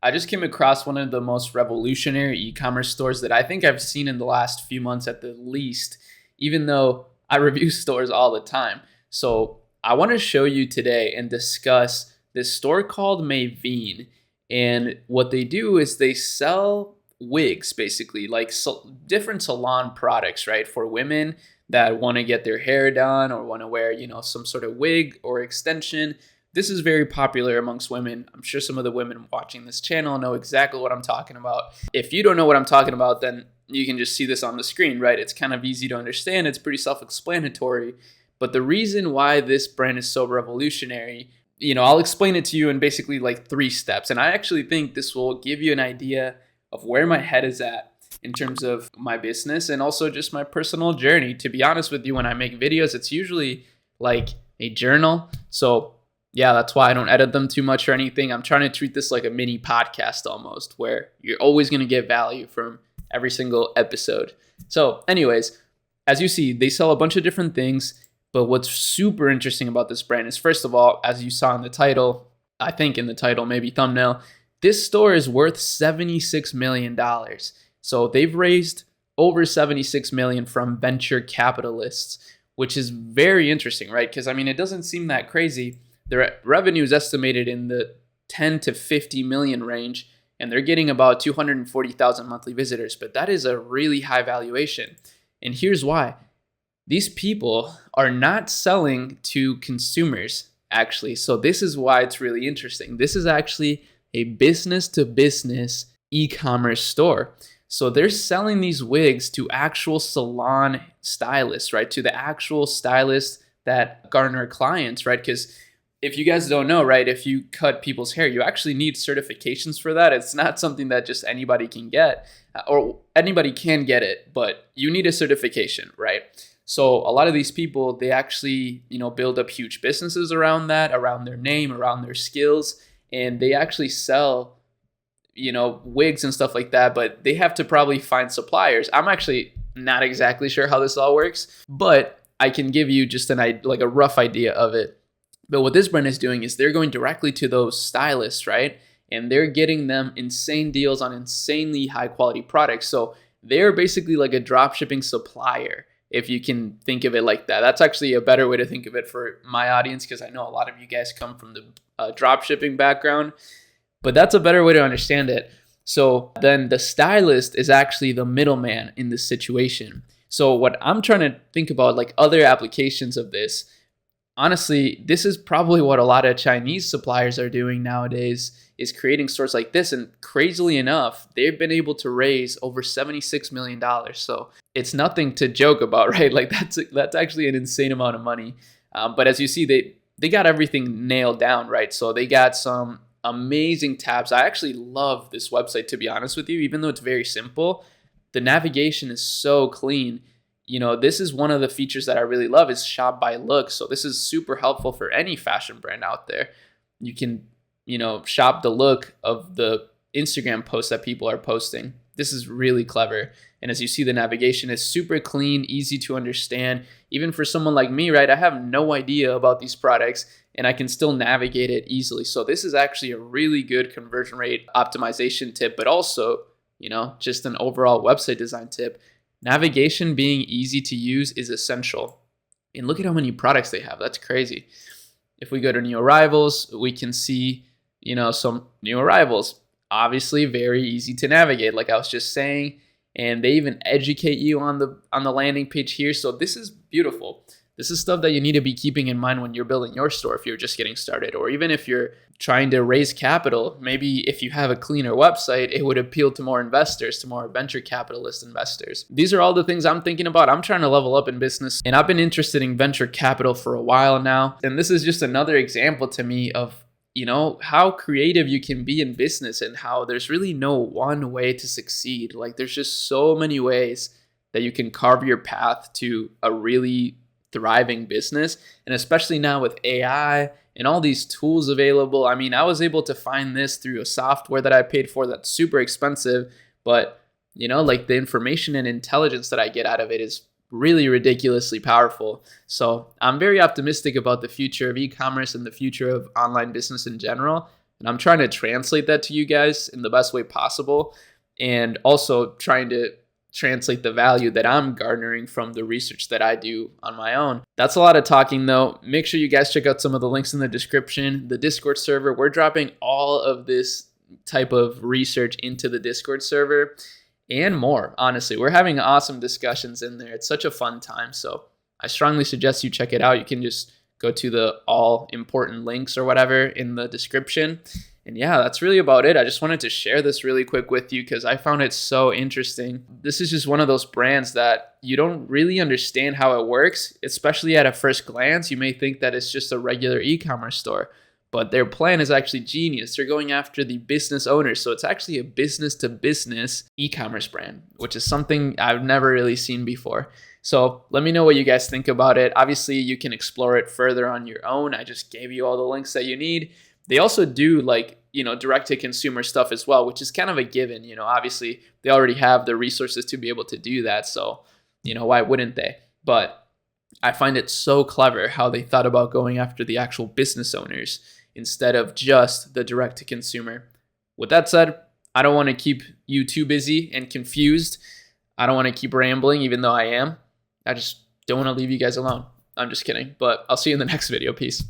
I just came across one of the most revolutionary e-commerce stores that I think I've seen in the last few months at the least, even though I review stores all the time. So I want to show you today and discuss this store called Mavine. And what they do is they sell wigs, basically, like different salon products, right? For women that want to get their hair done or want to wear, some sort of wig or extension. This is very popular amongst women. I'm sure some of the women watching this channel know exactly what I'm talking about. If you don't know what I'm talking about, then you can just see this on the screen, right? It's kind of easy to understand. It's pretty self-explanatory. But the reason why this brand is so revolutionary, I'll explain it to you in basically like 3 steps. And I actually think this will give you an idea of where my head is at in terms of my business and also just my personal journey. To be honest with you, when I make videos, it's usually like a journal. So yeah, that's why I don't edit them too much or anything. I'm trying to treat this like a mini podcast almost, where you're always going to get value from every single episode. So anyways, as you see, they sell a bunch of different things. But what's super interesting about this brand is, first of all, as you saw in the title, I think in the title, maybe thumbnail, this store is worth $76 million. So they've raised over $76 million from venture capitalists, which is very interesting, right? Because it doesn't seem that crazy. Their revenue is estimated in the 10 to 50 million range, and they're getting about 240,000 monthly visitors. But that is a really high valuation. And here's why. These people are not selling to consumers, actually. So this is why it's really interesting. This is actually a business-to-business e-commerce store. So they're selling these wigs to actual salon stylists, right? To the actual stylists that garner clients, right? Because if you guys don't know, right, if you cut people's hair, you actually need certifications for that. It's not something that just anybody can get, or anybody can get it, but you need a certification, right? So a lot of these people, they actually, build up huge businesses around that, around their name, around their skills, and they actually sell, wigs and stuff like that, but they have to probably find suppliers. I'm actually not exactly sure how this all works, but I can give you just a rough idea of it. But what this brand is doing is they're going directly to those stylists, right? And they're getting them insane deals on insanely high quality products. So they're basically like a drop shipping supplier, if you can think of it like that. That's actually a better way to think of it for my audience, because I know a lot of you guys come from the drop shipping background, but that's a better way to understand it. So then the stylist is actually the middleman in this situation. So what I'm trying to think about, like other applications of this, honestly, this is probably what a lot of Chinese suppliers are doing nowadays, is creating stores like this. And crazily enough, they've been able to raise over $76 million. So it's nothing to joke about, right? Like that's actually an insane amount of money. But as you see, they got everything nailed down, right? So they got some amazing tabs. I actually love this website, to be honest with you, even though it's very simple. The navigation is so clean. This is one of the features that I really love, is shop by look. So this is super helpful for any fashion brand out there. You can, shop the look of the Instagram posts that people are posting. This is really clever. And as you see, the navigation is super clean, easy to understand. Even for someone like me, right? I have no idea about these products and I can still navigate it easily. So this is actually a really good conversion rate optimization tip, but also, just an overall website design tip. Navigation being easy to use is essential. And look at how many products they have. That's crazy. If we go to new arrivals, we can see, some new arrivals. Obviously, very easy to navigate, like I was just saying. And they even educate you on the landing page here. So this is beautiful. This is stuff that you need to be keeping in mind when you're building your store, if you're just getting started, or even if you're trying to raise capital. Maybe if you have a cleaner website, it would appeal to more investors, to more venture capitalist investors. These are all the things I'm thinking about. I'm trying to level up in business, and I've been interested in venture capital for a while now. And this is just another example to me of, how creative you can be in business and how there's really no one way to succeed. Like there's just so many ways that you can carve your path to a really thriving business. And especially now with AI and all these tools available. I was able to find this through a software that I paid for that's super expensive, but like the information and intelligence that I get out of it is really ridiculously powerful. So I'm very optimistic about the future of e-commerce and the future of online business in general. And I'm trying to translate that to you guys in the best way possible, and also trying to translate the value that I'm garnering from the research that I do on my own. That's a lot of talking though. Make sure you guys check out some of the links in the description. The Discord server, we're dropping all of this type of research into the Discord server and more. Honestly, we're having awesome discussions in there. It's such a fun time. So I strongly suggest you check it out. You can just go to the all important links or whatever in the description. And yeah, that's really about it. I just wanted to share this really quick with you because I found it so interesting. This is just one of those brands that you don't really understand how it works, especially at a first glance. You may think that it's just a regular e-commerce store, but their plan is actually genius. They're going after the business owners. So it's actually a business to business e-commerce brand, which is something I've never really seen before. So let me know what you guys think about it. Obviously, you can explore it further on your own. I just gave you all the links that you need. They also do direct to consumer stuff as well, which is kind of a given. Obviously they already have the resources to be able to do that. So, why wouldn't they? But I find it so clever how they thought about going after the actual business owners instead of just the direct to consumer. With that said, I don't want to keep you too busy and confused. I don't want to keep rambling, even though I am. I just don't want to leave you guys alone. I'm just kidding, but I'll see you in the next video. Peace.